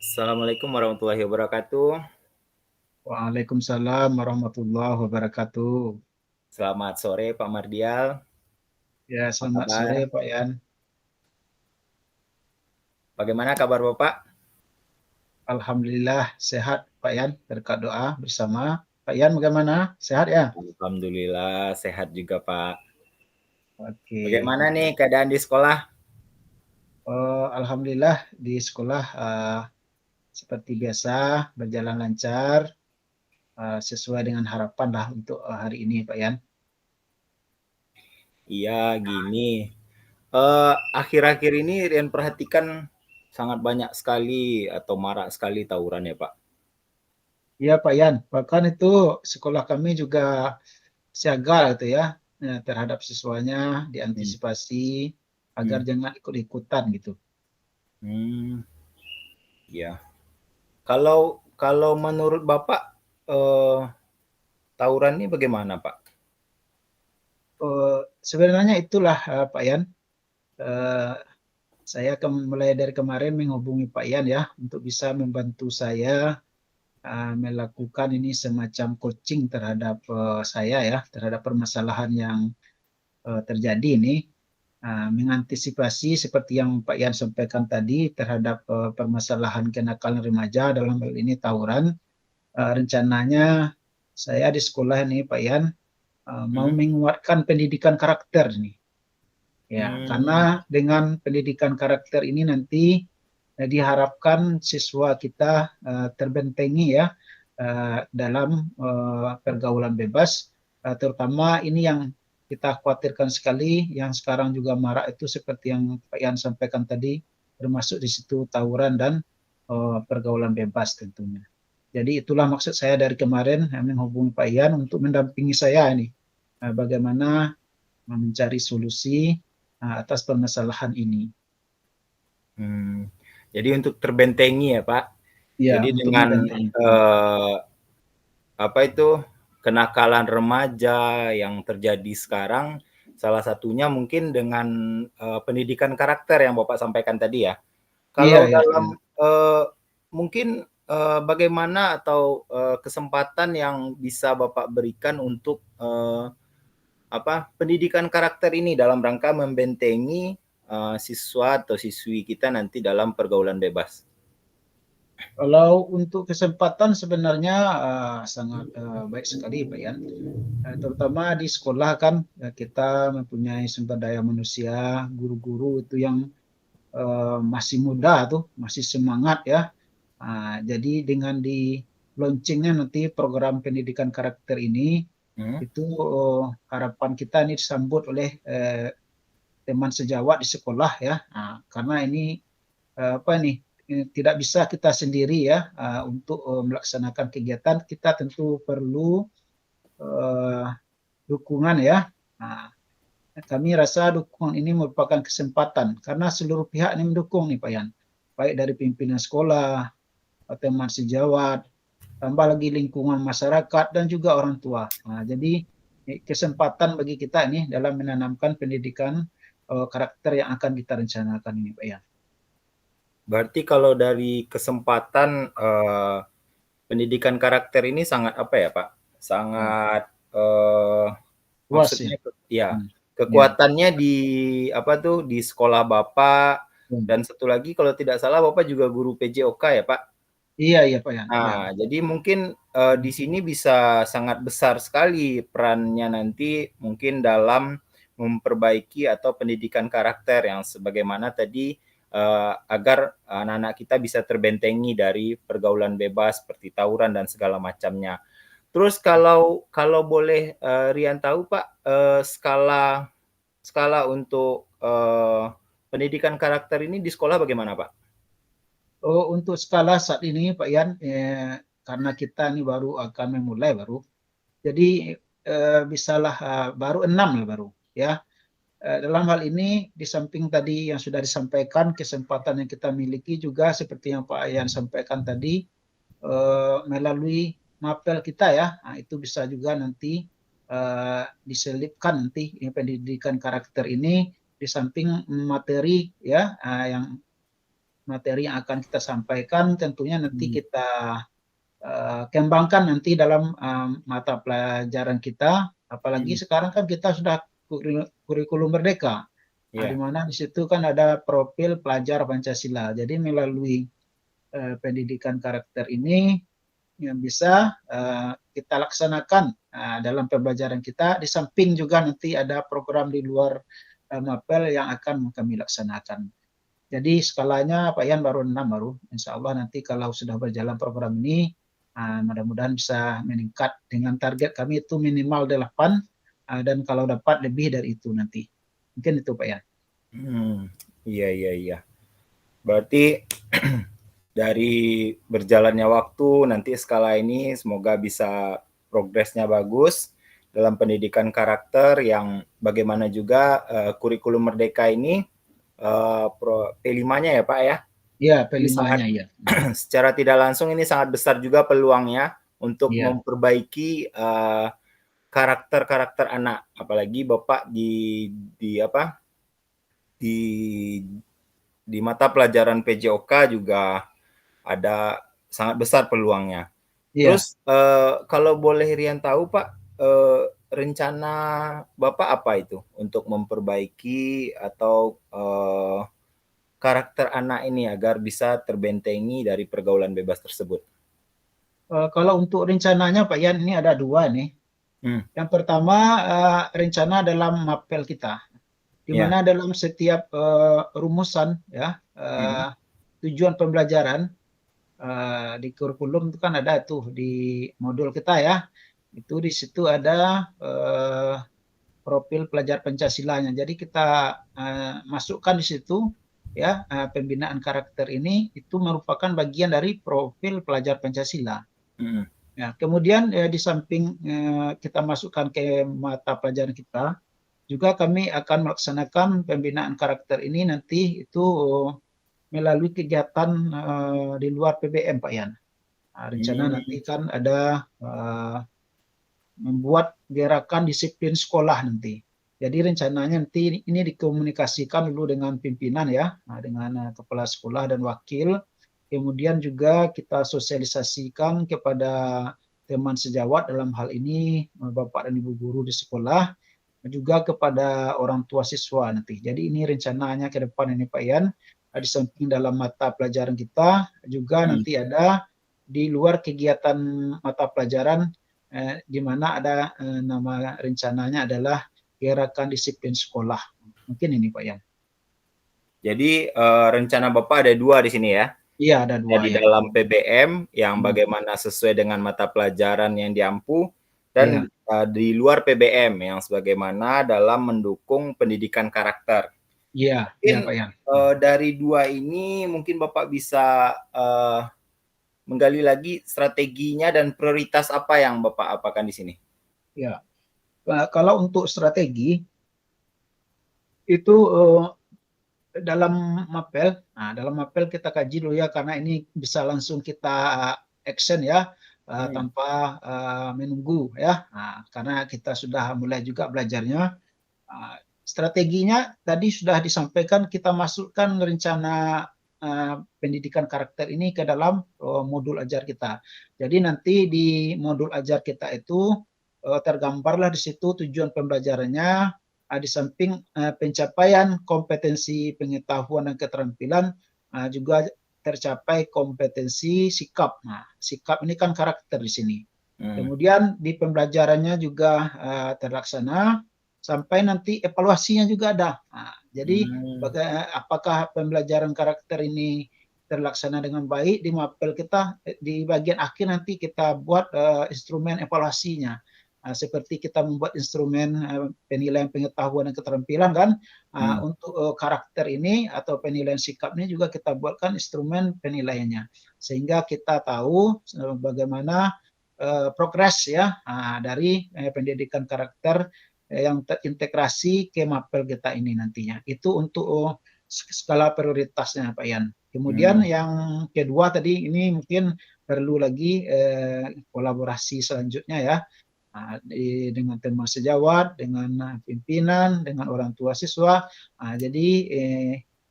Assalamualaikum warahmatullahi wabarakatuh. Waalaikumsalam warahmatullahi wabarakatuh. Selamat sore Pak Mardial. Ya, Apa selamat kabar? sore Pak Yan. Bagaimana kabar Bapak? Alhamdulillah sehat Pak Yan, berkat doa bersama. Pak Yan bagaimana? Sehat ya? Alhamdulillah sehat juga Pak. Oke, Bagaimana nih mantap. keadaan di sekolah? Alhamdulillah di sekolah seperti biasa berjalan lancar, sesuai dengan harapan lah untuk hari ini Pak Yan. Iya, gini. Akhir-akhir ini Rian perhatikan sangat banyak sekali atau marak sekali tawuran ya Pak. Iya Pak Yan, bahkan itu sekolah kami juga siaga gitu ya, terhadap siswanya Hmm. diantisipasi agar Hmm. jangan ikut-ikutan gitu. Hmm. Ya. Kalau kalau menurut Bapak tawuran ini bagaimana Pak? Sebenarnya itulah Pak Yan, eh, saya mulai dari kemarin menghubungi Pak Yan ya untuk bisa membantu saya melakukan ini semacam coaching terhadap saya ya terhadap permasalahan yang terjadi ini, mengantisipasi seperti yang Pak Yan sampaikan tadi terhadap permasalahan kenakalan remaja dalam hal ini tawuran. Rencananya saya di sekolah ini Pak Yan mau Hmm. menguatkan pendidikan karakter nih. Ya, Hmm. karena dengan pendidikan karakter ini nanti diharapkan siswa kita terbentengi ya dalam pergaulan bebas, terutama ini yang kita khawatirkan sekali, yang sekarang juga marak itu seperti yang Pak Yan sampaikan tadi, termasuk di situ tawuran dan pergaulan bebas tentunya. Jadi itulah maksud saya dari kemarin menghubungi Pak Yan untuk mendampingi saya ini, bagaimana mencari solusi atas permasalahan ini. Hmm. Jadi untuk terbentengi ya Pak. Ya, Jadi untuk dengan membentengi. eh, apa itu kenakalan remaja yang terjadi sekarang, salah satunya mungkin dengan pendidikan karakter yang Bapak sampaikan tadi ya. Iya, Kalau ya, dalam ya. mungkin bagaimana atau kesempatan yang bisa Bapak berikan untuk apa pendidikan karakter ini dalam rangka membentengi siswa atau siswi kita nanti dalam pergaulan bebas. Kalau untuk kesempatan sebenarnya sangat baik sekali, Pak Yan. Terutama di sekolah kan kita mempunyai sumber daya manusia, guru-guru itu yang masih muda tuh, masih semangat ya. Jadi dengan di launchingnya nanti program pendidikan karakter ini, Hmm? itu harapan kita ini disambut oleh teman sejawat di sekolah ya. Karena ini apa nih tidak bisa kita sendiri ya untuk melaksanakan kegiatan, kita tentu perlu uh, dukungan ya. Nah, kami rasa dukungan ini merupakan kesempatan karena seluruh pihak ini mendukung nih Pak Yan, baik dari pimpinan sekolah, teman sejawat, tambah lagi lingkungan masyarakat dan juga orang tua. Jadi kesempatan bagi kita ini dalam menanamkan pendidikan karakter yang akan kita rencanakan ini Pak Yan. Berarti kalau dari kesempatan pendidikan karakter ini sangat apa ya Pak? Ya, Sangat luas ya. maksudnya ya Hmm. Ya. kekuatannya di apa tuh di sekolah Bapak Hmm. dan satu lagi kalau tidak salah Bapak juga guru PJOK ya Pak? Iya, iya Pak Yan. Iya, Nah, betul. jadi mungkin di sini bisa sangat besar sekali perannya nanti mungkin dalam memperbaiki atau pendidikan karakter yang sebagaimana tadi agar anak-anak kita bisa terbentengi dari pergaulan bebas seperti tawuran dan segala macamnya. Terus kalau kalau boleh Rian tahu Pak skala skala untuk pendidikan karakter ini di sekolah bagaimana Pak? Oh, untuk skala saat ini Pak Yan, karena kita ini baru akan memulai baru, jadi bisalah baru 6 lah baru ya. Dalam hal ini di samping tadi yang sudah disampaikan, kesempatan yang kita miliki juga seperti yang Pak Yan sampaikan tadi, melalui mapel kita ya, itu bisa juga nanti diselipkan nanti pendidikan karakter ini di samping materi ya yang materi yang akan kita sampaikan tentunya nanti kita kembangkan nanti dalam mata pelajaran kita. Apalagi sekarang kan kita sudah kurikulum merdeka. Nah, di Ya. mana di situ kan ada profil pelajar Pancasila. Jadi melalui pendidikan karakter ini yang bisa kita laksanakan dalam pembelajaran kita. Di samping juga nanti ada program di luar mapel yang akan kami laksanakan. Jadi skalanya Pak Yan baru 6 baru. Insya Allah nanti kalau sudah berjalan program ini, mudah-mudahan bisa meningkat dengan target kami itu minimal 8, dan kalau dapat lebih dari itu nanti. Mungkin itu Pak Yan. Iya, iya, iya. Berarti dari berjalannya waktu nanti skala ini semoga bisa progresnya bagus dalam pendidikan karakter yang bagaimana juga kurikulum merdeka ini P5-nya ya Pak ya. Iya, Ini sangat P5-nya ya. secara tidak langsung ini sangat besar juga peluangnya untuk Iya. memperbaiki karakter-karakter anak, apalagi Bapak di apa di mata pelajaran PJOK juga ada sangat besar peluangnya. Iya. Terus kalau boleh Rian tahu Pak, rencana Bapak apa itu untuk memperbaiki atau karakter anak ini agar bisa terbentengi dari pergaulan bebas tersebut? Kalau untuk rencananya Pak Yan ini ada 2 nih. Yang pertama rencana dalam mapel kita, di Ya. mana dalam setiap rumusan ya tujuan pembelajaran di kurikulum itu kan ada tuh di modul kita ya. Itu di situ ada profil pelajar Pancasilanya. Jadi kita masukkan di situ ya pembinaan karakter ini itu merupakan bagian dari profil pelajar Pancasila. Ya, kemudian di samping kita masukkan ke mata pelajaran kita, juga kami akan melaksanakan pembinaan karakter ini nanti itu melalui kegiatan di luar PBM Pak Yan. Nah, rencana nanti kan ada membuat gerakan disiplin sekolah nanti. Jadi rencananya nanti ini dikomunikasikan dulu dengan pimpinan ya, dengan kepala sekolah dan wakil. Kemudian juga kita sosialisasikan kepada teman sejawat dalam hal ini Bapak dan Ibu guru di sekolah, juga kepada orang tua siswa nanti. Jadi ini rencananya ke depan ini Pak Yan, di samping dalam mata pelajaran kita juga nanti ada di luar kegiatan mata pelajaran di mana ada nama rencananya adalah gerakan disiplin sekolah. Mungkin ini Pak Yan. Jadi rencana Bapak ada 2 di sini ya? Iya, ada 2 di ya. dalam PBM yang bagaimana sesuai dengan mata pelajaran yang diampu dan di luar PBM yang sebagaimana dalam mendukung pendidikan karakter. Iya, Mungkin Pak Yan. dari 2 ini mungkin Bapak bisa menggali lagi strateginya dan prioritas apa yang Bapak apakan di sini? Ya, kalau untuk strategi itu dalam mapel kita kaji dulu ya karena ini bisa langsung kita action ya tanpa menunggu ya. Karena kita sudah mulai juga belajarnya. Strateginya tadi sudah disampaikan kita masukkan rencana pendidikan karakter ini ke dalam modul ajar kita. Jadi nanti di modul ajar kita itu tergambarlah di situ tujuan pembelajarannya, di samping pencapaian kompetensi pengetahuan dan keterampilan juga tercapai kompetensi sikap. Nah, sikap ini kan karakter di sini. Kemudian di pembelajarannya juga terlaksana sampai nanti evaluasinya juga ada. Nah, jadi apakah pembelajaran karakter ini terlaksana dengan baik di mapel kita, di bagian akhir nanti kita buat instrumen evaluasinya. Seperti kita membuat instrumen penilaian pengetahuan dan keterampilan kan, untuk karakter ini atau penilaian sikap ini juga kita buatkan instrumen penilaiannya sehingga kita tahu bagaimana progres ya dari pendidikan karakter yang terintegrasi ke mapel kita ini nantinya. Itu untuk skala prioritasnya Pak Yan. Kemudian yang kedua tadi ini mungkin perlu lagi kolaborasi selanjutnya ya. Dengan teman sejawat, dengan pimpinan, dengan orang tua siswa. Jadi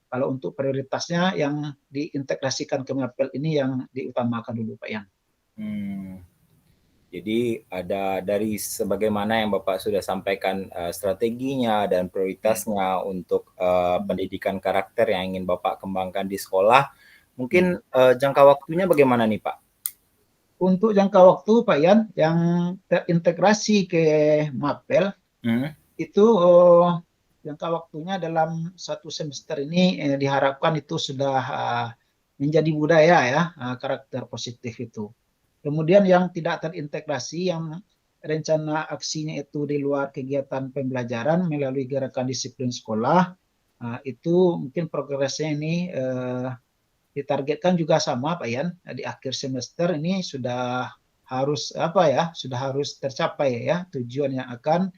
kalau untuk prioritasnya yang diintegrasikan ke Mapel ini yang diutamakan dulu Pak Yan. Hmm. Jadi ada dari sebagaimana yang Bapak sudah sampaikan strateginya dan prioritasnya untuk pendidikan karakter yang ingin Bapak kembangkan di sekolah. Mungkin jangka waktunya bagaimana nih Pak? Untuk jangka waktu Pak Yan yang terintegrasi ke Mapel itu jangka waktunya dalam satu semester ini diharapkan itu sudah menjadi budaya ya, karakter positif itu. Kemudian yang tidak terintegrasi, yang rencana aksinya itu di luar kegiatan pembelajaran melalui gerakan disiplin sekolah, itu mungkin progresnya ini ditargetkan juga sama Pak Yan, di akhir semester ini sudah harus apa ya, sudah harus tercapai ya tujuan yang akan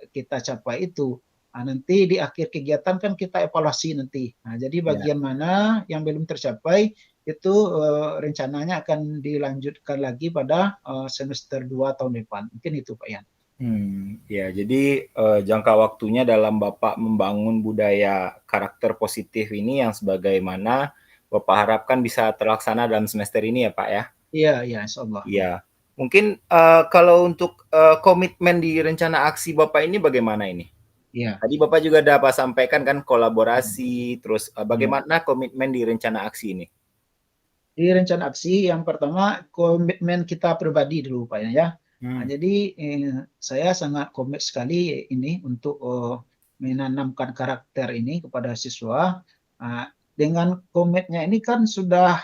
kita capai itu. Nah, nanti di akhir kegiatan kan kita evaluasi nanti. Nah, jadi Ya. bagian mana yang belum tercapai itu rencananya akan dilanjutkan lagi pada semester 2 tahun depan. Mungkin itu Pak Yan. Ya, jadi jangka waktunya dalam Bapak membangun budaya karakter positif ini yang sebagaimana Bapak harapkan bisa terlaksana dalam semester ini ya Pak ya? Iya, iya, insya Allah. Iya. Mungkin kalau untuk komitmen di rencana aksi Bapak ini bagaimana ini? Iya. Tadi Bapak juga dapat sampaikan kan kolaborasi, terus Iya. bagaimana komitmen di rencana aksi ini? Di rencana aksi yang pertama komitmen kita pribadi dulu Pak ya. Nah, Hmm. jadi saya sangat komit sekali ini untuk menanamkan karakter ini kepada siswa. Dengan komitnya ini kan sudah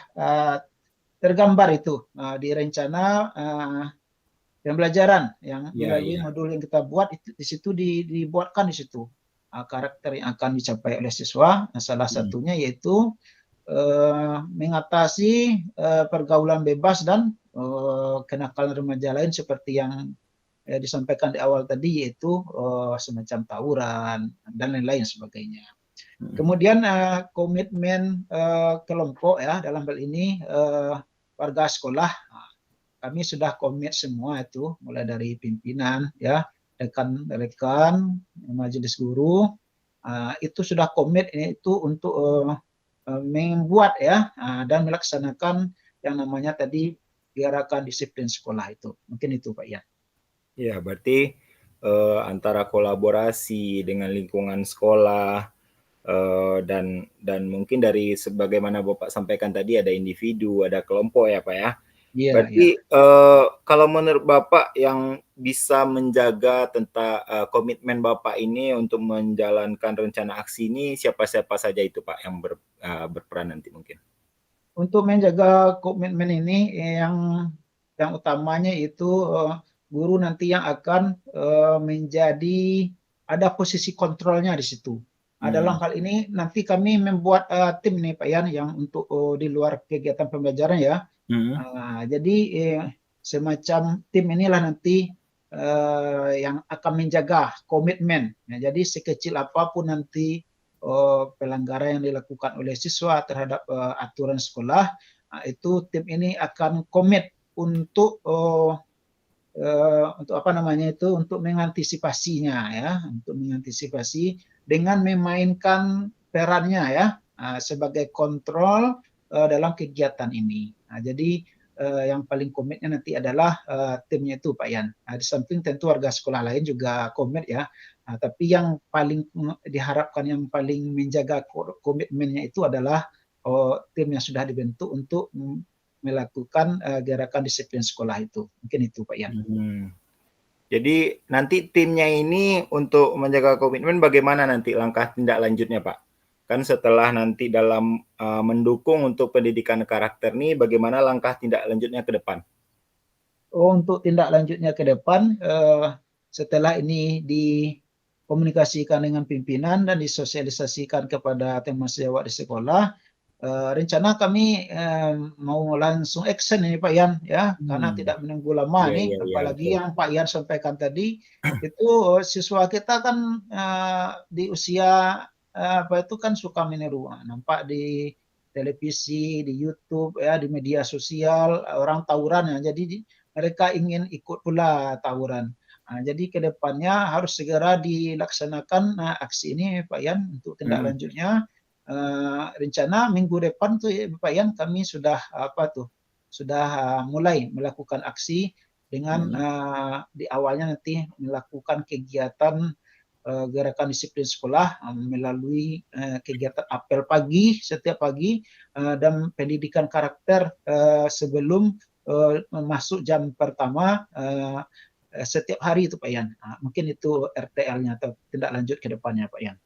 tergambar itu di rencana pembelajaran yang Iya, melalui iya. modul yang kita buat itu di situ dibuatkan di situ karakter yang akan dicapai oleh siswa. Nah, salah Hmm. satunya yaitu mengatasi pergaulan bebas dan kenakalan remaja lain seperti yang disampaikan di awal tadi yaitu semacam tawuran dan lain-lain sebagainya. Hmm. Kemudian komitmen kelompok ya dalam hal ini warga sekolah kami sudah komit semua itu mulai dari pimpinan ya rekan-rekan majelis guru itu sudah komit ini itu untuk membuat ya dan melaksanakan yang namanya tadi gerakan disiplin sekolah itu. Mungkin itu Pak Ian. Ya, berarti antara kolaborasi dengan lingkungan sekolah dan mungkin dari sebagaimana Bapak sampaikan tadi ada individu, ada kelompok ya Pak ya. Iya, iya. Berarti kalau menurut Bapak yang bisa menjaga tentang komitmen Bapak ini untuk menjalankan rencana aksi ini siapa-siapa saja itu Pak yang berperan nanti mungkin? Untuk menjaga komitmen ini yang utamanya itu guru nanti yang akan menjadi ada posisi kontrolnya di situ. Dalam hal ini nanti kami membuat tim nih Pak Yan yang untuk di luar kegiatan pembelajaran ya. Hmm. Jadi semacam tim inilah nanti yang akan menjaga komitmen. Ya, jadi sekecil apapun nanti pelanggaran yang dilakukan oleh siswa terhadap aturan sekolah, itu tim ini akan komit untuk apa namanya itu untuk mengantisipasinya ya, untuk mengantisipasi dengan memainkan perannya ya sebagai kontrol dalam kegiatan ini. Jadi yang paling komitnya nanti adalah timnya itu Pak Yan. Di samping tentu warga sekolah lain juga komit ya. Tapi yang paling diharapkan yang paling menjaga komitmennya itu adalah tim yang sudah dibentuk untuk melakukan gerakan disiplin sekolah itu. Mungkin itu Pak Yan. Jadi nanti timnya ini untuk menjaga komitmen bagaimana nanti langkah tindak lanjutnya Pak? Kan setelah nanti dalam mendukung untuk pendidikan karakter ini bagaimana langkah tindak lanjutnya ke depan? Untuk tindak lanjutnya ke depan setelah ini dikomunikasikan dengan pimpinan dan disosialisasikan kepada teman sejawat di sekolah, rencana kami mau langsung action ini Pak Yan ya karena tidak menunggu lama Iya, nih iya, iya, apalagi betul. yang Pak Yan sampaikan tadi itu siswa kita kan di usia apa itu kan suka meniru nampak di televisi di YouTube ya di media sosial orang tawuran ya jadi mereka ingin ikut pula tawuran. Jadi ke depannya harus segera dilaksanakan aksi ini Pak Yan untuk tindak lanjutnya. Rencana minggu depan tuh ya, Pak Yan kami sudah mulai melakukan aksi dengan di awalnya nanti melakukan kegiatan gerakan disiplin sekolah melalui kegiatan apel pagi setiap pagi dan pendidikan karakter sebelum masuk jam pertama setiap hari itu Pak Yan. Mungkin itu RTL-nya atau tindak lanjut ke depannya Pak Yan.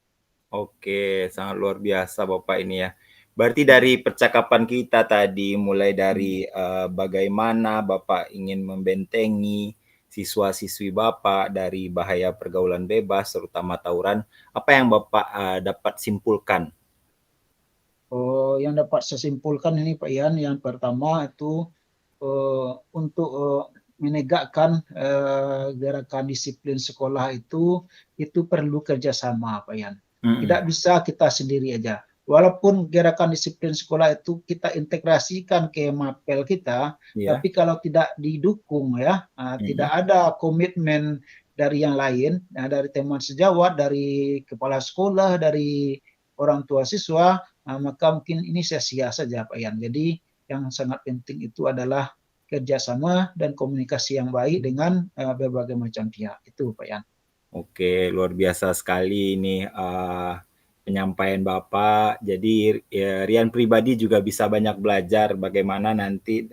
Oke, sangat luar biasa Bapak ini ya. Berarti dari percakapan kita tadi, mulai dari bagaimana Bapak ingin membentengi siswa-siswi Bapak dari bahaya pergaulan bebas, terutama tawuran, apa yang Bapak dapat simpulkan? Yang dapat saya simpulkan ini Pak Yan, yang pertama itu untuk menegakkan gerakan disiplin sekolah itu perlu kerjasama Pak Yan. Tidak bisa kita sendiri aja. Walaupun gerakan disiplin sekolah itu kita integrasikan ke mapel kita, tapi kalau tidak didukung ya, tidak ada komitmen dari yang lain, dari teman sejawat, dari kepala sekolah, dari orang tua siswa, maka mungkin ini sia-sia saja Pak Yan. Jadi yang sangat penting itu adalah kerjasama dan komunikasi yang baik dengan berbagai macam pihak. Itu Pak Yan. Oke, luar biasa sekali ini penyampaian Bapak. Jadi Rian pribadi juga bisa banyak belajar bagaimana nanti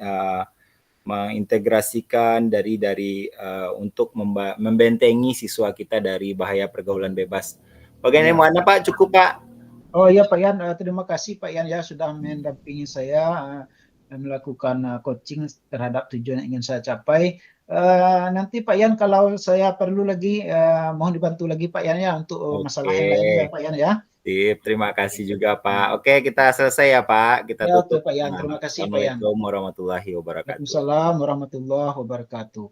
mengintegrasikan dari untuk membentengi siswa kita dari bahaya pergaulan bebas. Bagaimana Pak? Cukup Pak? Oh iya Pak Yan, terima kasih Pak Yan ya sudah mendampingi saya melakukan coaching terhadap tujuan yang ingin saya capai. Nanti Pak Yan kalau saya perlu lagi mohon dibantu lagi Pak Yan ya untuk masalah yang lain ya Pak Yan ya. Sip, terima kasih juga Pak. Oke, kita selesai ya Pak. Kita Ya, tutup. oke Pak Yan, terima kasih Pak Yan. Assalamualaikum warahmatullahi wabarakatuh. Waalaikumsalam warahmatullahi wabarakatuh.